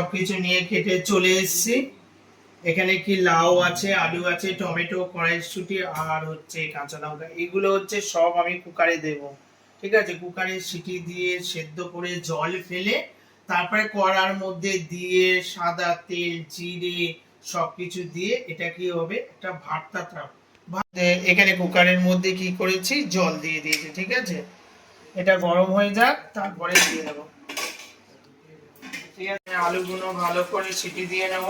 সবকিছু নিয়ে কেটে চলে এসেছি। এখানে কি লাউ আছে, আলু আছে, টমেটো, কড়াইশুঁটি আর হচ্ছে কাঁচা লঙ্কা, এগুলো হচ্ছে সব আমি কুকারে দেব। ঠিক আছে, কুকারে সিটি দিয়ে সেদ্ধ করে জল ফেলে তারপরে কড়ার মধ্যে দিয়ে সাদা তেল, জিরে সবকিছু দিয়ে এটা কি হবে, একটা ভর্তা টাইপ। এখানে কুকারের মধ্যে কি করেছি, জল দিয়ে দিয়েছি। ঠিক আছে, এটা গরম হয়ে যাক, তারপরে দিয়ে দেবো। ঠিক আছে, আলুগুলো ভালো করে সিটি দিয়ে নেব।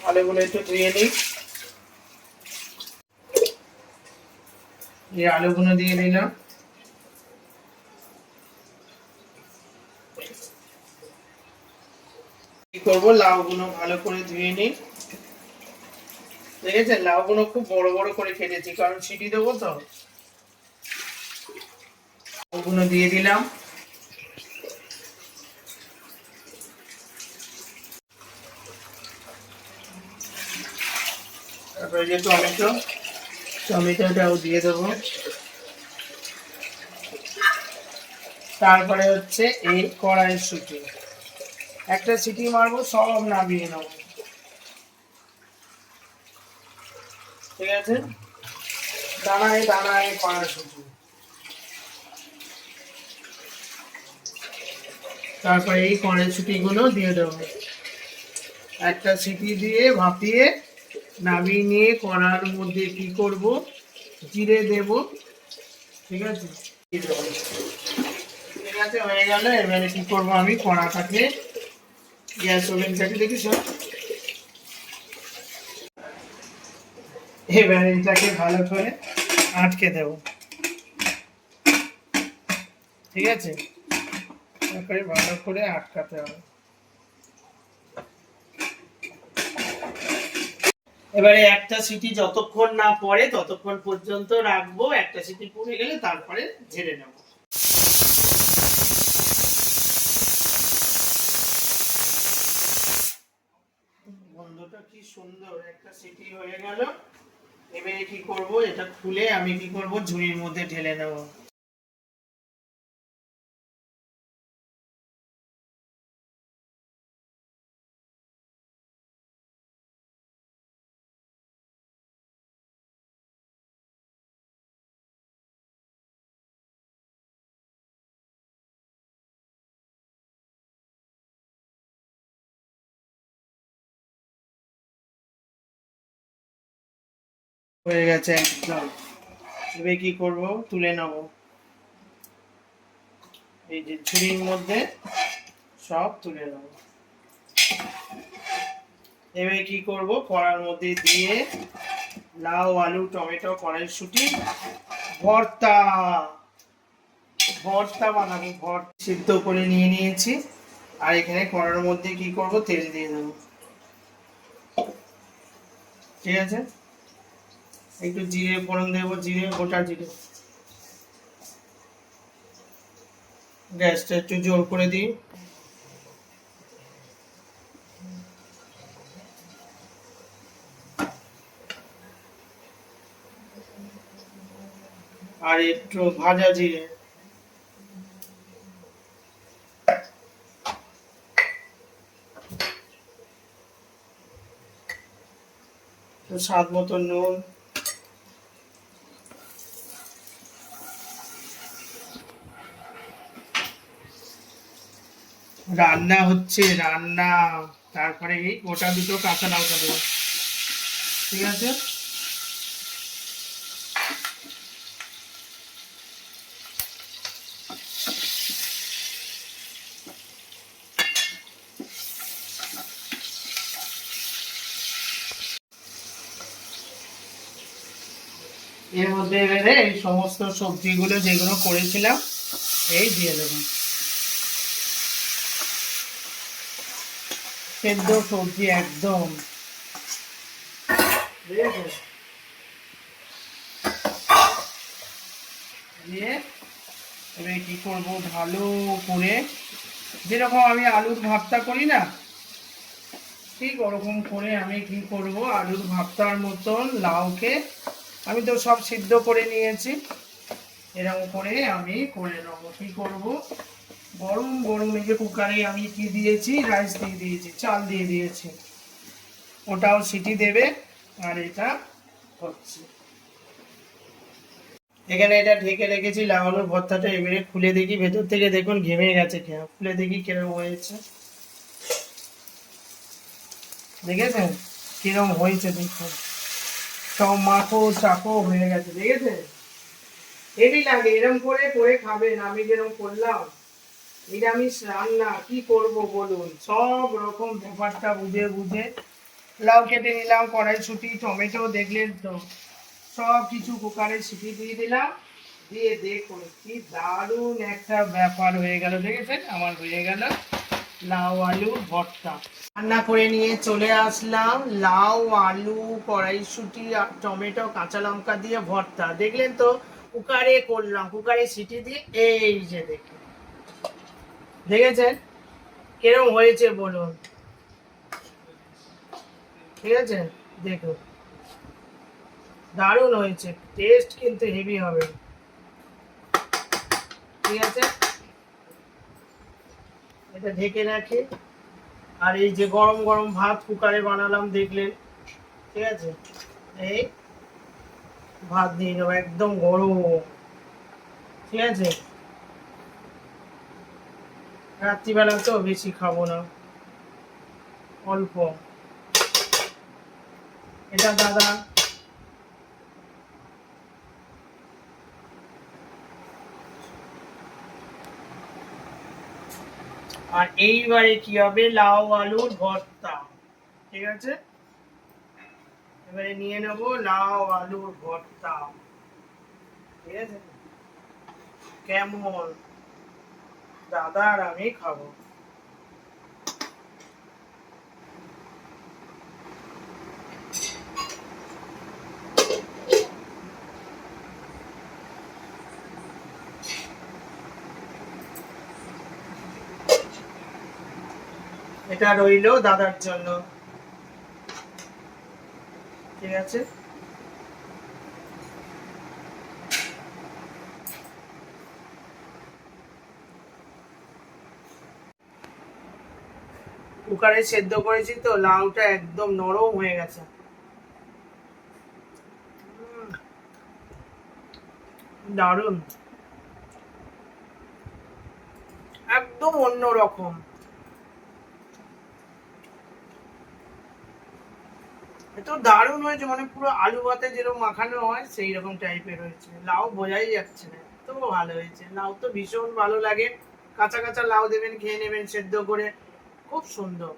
আলুগুলো একটু ধুয়ে নিই। এই আলুগুলো দিয়ে দিলাম। কি করবো, লাউগুলো ভালো করে ধুয়ে নিই। ঠিক আছে, লাউগুলো খুব বড় বড় করে কেটেছি, কারণ সিটি দেবো তো। ওগুলো দিয়ে দিলাম। তারপরে যে টমেটোটাও দিয়ে দেবো। তারপরে হচ্ছে এই কড়াইশুঁটি, একটা সিটি মারবো, সব নামিয়ে নেবো। ঠিক আছে, দানায় দানায় কড়াইশুঁটি। তারপরে এই কড়াইশুঁটি গুলো দিয়ে দেবো। একটা সিটি দিয়ে ভাপিয়ে নামিয়ে নিয়ে কড়ার মধ্যে কি করব, জিরে দেব। ঠিক আছে, ঠিক আছে, হয়ে গেল। এবারে কি করব, আমি কড়াটাকে, গ্যাস ওভেনটাকে দেখি সব, এবারে এটাকে ভালো করে আটকে দেব। ঠিক আছে, তারপরে ভালো করে আটকাতে হবে। এবারে একটা সিটি যতক্ষণ না পড়ে ততক্ষণ পর্যন্ত রাখবো। একটা সিটি পড়ে গেলে তারপরে ঝেড়ে নেব। গন্ধটা কি সুন্দর, একটা সিটি হয়ে গেল। এবারে কি করব, এটা খুলে আমি কি করব, ঝুড়ির মধ্যে ঢেলে নেব। হয়ে গেছে একদম। এবারে কি করব, তুলে নেব। এই যে ঝুড়ির মধ্যে সব তুলে নেব। এবারে কি করব, কড়ার মধ্যে দিয়ে লাউ, আলু, টমেটো, কড়াইশুঁটি ভর্তা ভর্তা বানাবো। সিদ্ধ করে নিয়ে নিয়েছি। আর এখানে কড়ার মধ্যে কি করব, তেল দিয়ে দেবো। ঠিক আছে, একটু জিরে ফোড়ন দেবো, জিরে, গোটা জিরে। গ্যাসটা একটু জোর করে দিই। আর একটু ভাজা জিরে। স্বাদ মতো নুন। রান্না হচ্ছে, রান্না। তারপরে এই গোটা দুটো কাঁচা লঙ্কা দেবো। ঠিক আছে, এর মধ্যে এবারে এই সমস্ত সবজিগুলো যেগুলো করেছিলাম এই দিয়ে দেবো। সেদ্ধ সবজি একদম। দিয়ে এবারে কি করবো, ভালো করে যেরকম আমি আলুর ভর্তা করি না, ঠিক ওরকম করে আমি কি করব, আলুর ভর্তার মতন লাউকে আমি তো সব সিদ্ধ করে নিয়েছি, এরকম করে আমি করে নেবো। কি করব, গরম গরম এই যে কুকারে আমি কি দিয়েছি, রাইস দিয়ে দিয়েছি, চাল দিয়ে দিয়েছি, ওটাও সিটি দেবে। আর এটা হচ্ছে এখানে এটা ঢেকে রেখেছি লাউ আলুর ভর্তাটা। এবারে খুলে দেখি ভেতর থেকে, দেখুন ঘেমে গেছে, খুলে দেখি কিরকম হয়েছে। দেখেছেন কিরকম হয়েছে, দেখুন সব মাখো চাকো হয়ে গেছে, দেখেছেন। হেভি লাগে, এরকম করে করে খাবেন। আমি যেরকম করলাম নিরামিষ রান্না, কি করব বলুন, সব রকম ব্যাপারটা বুঝে বুঝে লাউ কেটে নিলাম, কড়াইশুঁটি, টমেটো, দেখলেন তো, সব কিছু কুকারে সিটি দিয়ে দিলাম, দিয়ে দেখুন কি দারুণ একটা ব্যাপার হয়ে গেল। দেখেছেন আমার হয়ে গেল লাউ আলু ভর্তা। রান্না করে নিয়ে চলে আসলাম, লাউ আলু কড়াইশুঁটি আর টমেটো কাঁচা লঙ্কা দিয়ে ভর্তা। দেখলেন তো কুকারে করলাম, কুকারে সিটি দিয়ে, এই যে দেখুন, দেখেছেন কিরকম হয়েছে বলুন, ঠিক আছে। দেখুন দারুণ হয়েছে, টেস্ট কিন্তু হেভি হবে, ঠিক আছে। এটা ঢেকে রাখি। আর এই যে গরম গরম ভাত কুকারে বানালাম দেখলেন, ঠিক আছে। এই ভাত দিয়ে দেবো একদম গরম, ঠিক আছে। রাত্রিবেলা তো বেশি খাবো না, অল্প। এটা দাদা আর এইবারে কি হবে, লাউ আলুর ভর্তা, ঠিক আছে। এবারে নিয়ে নেব লাউ আলুর ভর্তা, ঠিক আছে। কেমন, দাদা আর আমি খাবো। এটা রইলো দাদার জন্য, ঠিক আছে। কুকারে সেদ্ধ করেছি তো, লাউটা একদম নরম হয়ে গেছে। দারুন, একদম অন্য রকম। এত দারুণ হয়েছে, মানে পুরো আলু ভাতে যেরকম মাখানো হয় সেই রকম টাইপের হয়েছে। লাউ বোঝাই যাচ্ছে না, এত ভালো হয়েছে। লাউ তো ভীষণ ভালো লাগে, কাঁচা কাঁচা লাউ দেবেন, খেয়ে নেবেন সেদ্ধ করে, খুব সুন্দর।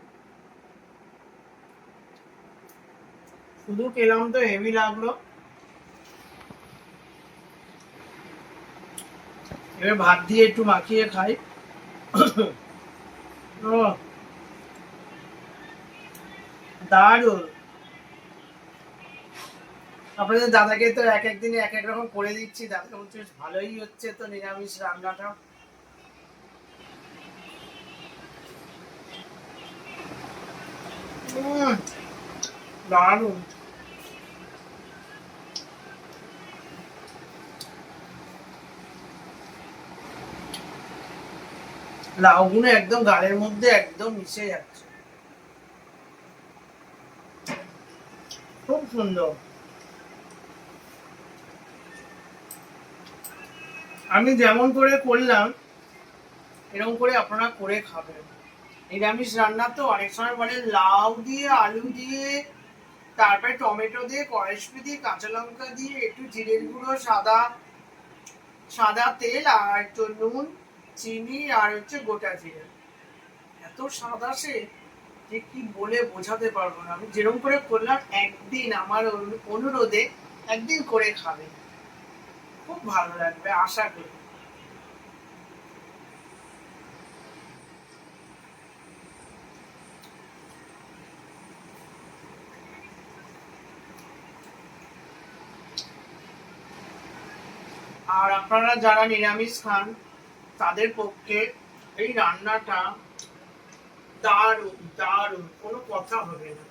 শুধু খেলাম তো হেভি লাগলো। এবার ভাত দিয়ে একটু মাখিয়ে খাই। ও দারুণ। আপনাদের দাদাকে তো এক এক দিনে এক এক রকম করে দিচ্ছি, দাদা বলছে ভালোই হচ্ছে তো নিরামিষ রান্নাটা। দারুণ। লাউগুলো একদম গালের মধ্যে একদম মিশে যাচ্ছে, খুব সুন্দর। আমি যেমন করে করলাম এরকম করে আপনারা করে খাবেন। নিরামিষ রান্না তো অনেক সময় বলে লাউ দিয়ে আলু দিয়ে, তারপরে টমেটো দিয়ে, কড়াইশুঁটি দিয়ে, কাঁচা লঙ্কা দিয়ে, একটু জিরের গুঁড়ো, সাদা সাদা তেল, আর একটু নুন, চিনি, আর হচ্ছে গোটা জিরে, এত সাদা সে যে কি বলে বোঝাতে পারবো না। আমি যেরকম করে করলাম, একদিন আমার অনুরোধে একদিন করে খাবে, খুব ভালো লাগবে আশা করি। আর আপনারা যারা নিরামিষ খান তাদের পক্ষে এই রান্নাটা দারুণ দারুণ, কোনো কথা হবে না।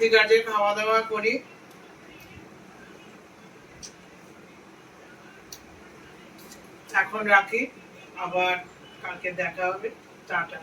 ঠিক আছে, খাওয়া দাওয়া করি। এখন রাখি, আবার কালকে দেখা হবে। টাটা।